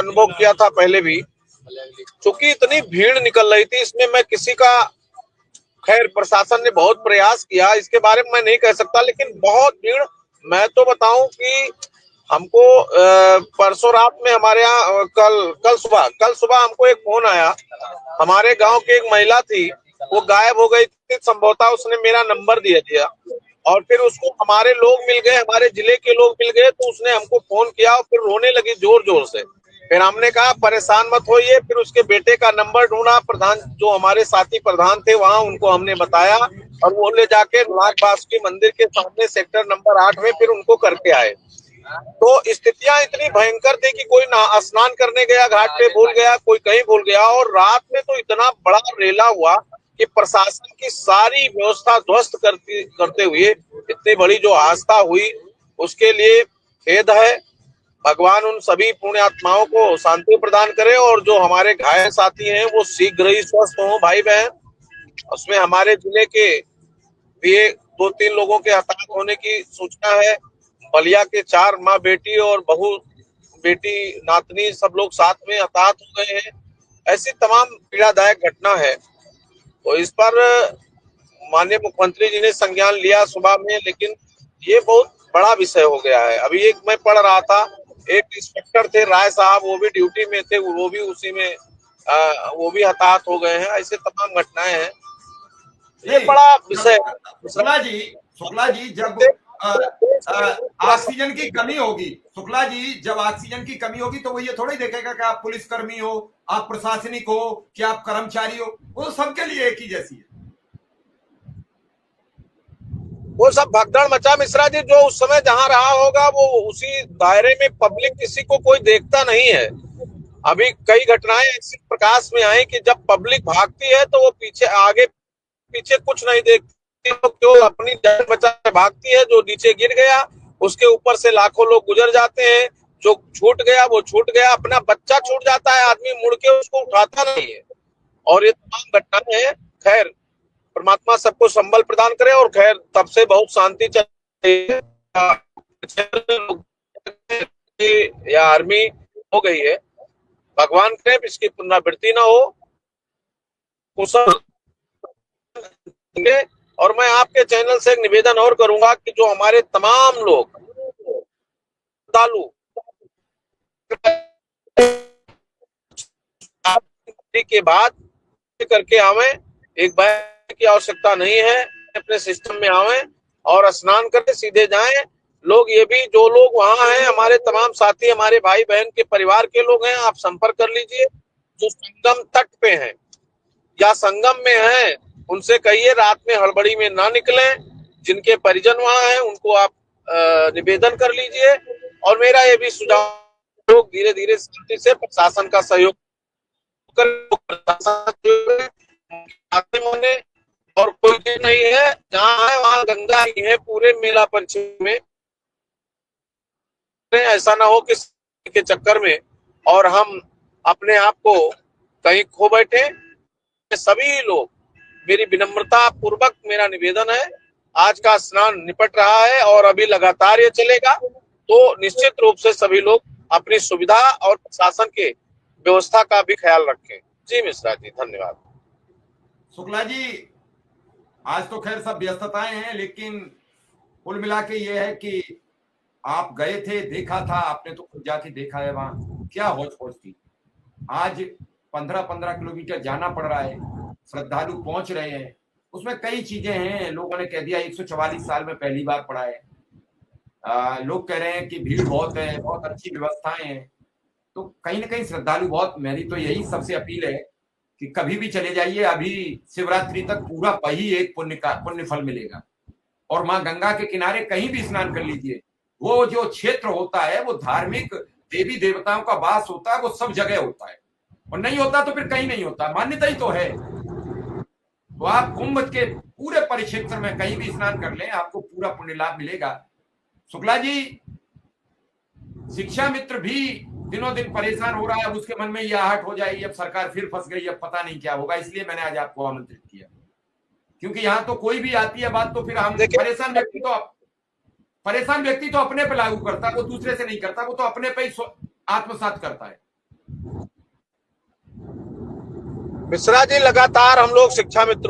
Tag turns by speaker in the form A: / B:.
A: अनुभव किया था पहले भी, क्योंकि इतनी भीड़ निकल रही थी। इसमें मैं किसी का, खैर प्रशासन ने बहुत प्रयास किया, इसके बारे में मैं नहीं कह सकता, लेकिन बहुत भीड़। मैं तो बताऊं कि हमको परसों रात में हमारे यहाँ कल सुबह हमको एक फोन आया। हमारे गांव की एक महिला थी, वो गायब हो गई थी, संभवतः उसने मेरा नंबर दिया दिया, और फिर उसको हमारे लोग मिल गए, हमारे जिले के लोग मिल गए, तो उसने हमको फोन किया और फिर रोने लगी जोर जोर से। फिर हमने कहा परेशान मत होइए, फिर उसके बेटे का नंबर ढूंढा, प्रधान जो हमारे साथी प्रधान थे वहां, उनको हमने बताया, और वो ले जाके नाग बासुकी मंदिर के सामने सेक्टर नंबर 8 में फिर उनको करके आए। तो स्थितियां इतनी भयंकर थी कि कोई स्नान करने गया घाट पे भूल गया, कोई कहीं भूल गया, और रात में तो इतना बड़ा रेला हुआ कि प्रशासन की सारी व्यवस्था ध्वस्त करते हुए इतनी बड़ी जो आस्था हुई, उसके लिए खेद है। भगवान उन सभी पुण्य आत्माओं को शांति प्रदान करे, और जो हमारे घायल साथी हैं वो शीघ्र ही स्वस्थ हों भाई बहन। उसमें हमारे जिले के भी 2-3 लोगों के हताहत होने की सूचना है। बलिया के 4 माँ बेटी और बहू बेटी नातनी सब लोग साथ में हताहत हो गए हैं। ऐसी तमाम पीड़ादायक घटना है। तो इस पर माननीय मुख्यमंत्री जी ने संज्ञान लिया सुबह में, लेकिन ये बहुत बड़ा विषय हो गया है। अभी एक मैं पढ़ रहा था, एक इंस्पेक्टर थे राय साहब, वो भी ड्यूटी में थे, वो भी उसी में वो भी हताहत हो गए हैं। ऐसे तमाम घटनाएं हैं, ये बड़ा विषय है।
B: शुक्ला जी जब ऑक्सीजन की कमी होगी, शुक्ला जी जब ऑक्सीजन की कमी होगी तो वो ये थोड़ी देखेगा कि आप पुलिसकर्मी हो, आप प्रशासनिक हो, कि आप कर्मचारी हो, वो सबके लिए एक ही जैसी है।
A: वो सब भगदड़ मचा मिश्रा जी, जो उस समय जहां रहा होगा वो उसी दायरे में, पब्लिक किसी को कोई देखता नहीं है। अभी कई घटनाएं ऐसी प्रकाश में आई कि जब पब्लिक भागती है तो वो पीछे आगे पीछे कुछ नहीं देखती, तो क्यों अपनी जान बचा के भागती है। जो नीचे गिर गया उसके ऊपर से लाखों लोग गुजर जाते हैं, जो छूट गया वो छूट गया, अपना बच्चा छूट जाता है, आदमी मुड़ के उसको उठाता नहीं है। और ये तमाम घटनाएं हैं। खैर परमात्मा सबको संबल प्रदान करे, और खैर तब से बहुत शांति चल रही है या आर्मी हो गई है। भगवान करे इसकी पुनरावृत्ति ना हो, कुशल। और मैं आपके चैनल से एक निवेदन और करूंगा कि जो हमारे तमाम लोग श्रद्धालु के बाद करके आवे, एक बैग की आवश्यकता नहीं है, अपने सिस्टम में आवे और स्नान करके सीधे जाएं। लोग ये भी, जो लोग वहां हैं, हमारे तमाम साथी, हमारे भाई बहन के परिवार के लोग हैं, आप संपर्क कर लीजिए। जो संगम तट पे हैं या संगम में हैं, उनसे कहिए रात में हड़बड़ी में ना निकलें। जिनके परिजन वहां हैं उनको आप निवेदन कर लीजिए। और मेरा ये भी सुझाव, लोग धीरे धीरे शांति से प्रशासन का सहयोग होने, और कोई चीज नहीं है, जहाँ है वहां गंगा ही है पूरे मेला पंचमी में। ऐसा ना हो कि के चक्कर में और हम अपने आप को कहीं खो बैठे। सभी लोग, मेरी विनम्रता पूर्वक मेरा निवेदन है, आज का स्नान निपट रहा है और अभी लगातार ये चलेगा, तो निश्चित रूप से सभी लोग अपनी सुविधा और प्रशासन के व्यवस्था का भी ख्याल रखें। जी मिश्रा जी, धन्यवाद।
B: शुक्ला जी, आज तो खैर सब व्यस्तताएं हैं, लेकिन कुल मिला के ये है कि आप गए थे, देखा था, आपने तो खुद जाके देखा है वहां क्या होच पोच थी। आज 15-15 किलोमीटर जाना पड़ रहा है, श्रद्धालु पहुंच रहे हैं, उसमें कई चीजें हैं। लोगों ने कह दिया 144 साल में पहली बार पड़ा है। लोग कह रहे हैं कि भीड़ बहुत है, बहुत अच्छी व्यवस्थाएं हैं। तो कहीं ना कहीं श्रद्धालु बहुत, मेरी तो यही सबसे अपील है कि कभी भी चले जाइए, अभी शिवरात्रि तक पूरा वही एक पुण्य फल मिलेगा। और माँ गंगा के किनारे कहीं भी स्नान कर लीजिए, वो जो क्षेत्र होता है वो धार्मिक देवी देवताओं का वास होता है, वो सब जगह होता है, और नहीं होता तो फिर कहीं नहीं होता, मान्यता ही तो है। तो आप कुंभ के पूरे परिक्षेत्र में कहीं भी स्नान कर लें, आपको पूरा पुण्य लाभ मिलेगा। शुक्ला जी, शिक्षा मित्र भी दिनों दिन परेशान हो रहा है, अब उसके मन में यह आहट हो जाएगी अब सरकार फिर फंस गई, अब पता नहीं क्या होगा, इसलिए मैंने आज आपको आमंत्रित किया। क्योंकि यहाँ तो कोई भी आती है बात तो फिर हम परेशान व्यक्ति तो अपने पे लागू करता है, वो दूसरे से नहीं करता, वो तो अपने पे ही आत्मसात करता है।
A: मिश्रा जी, लगातार हम लोग शिक्षा मित्रों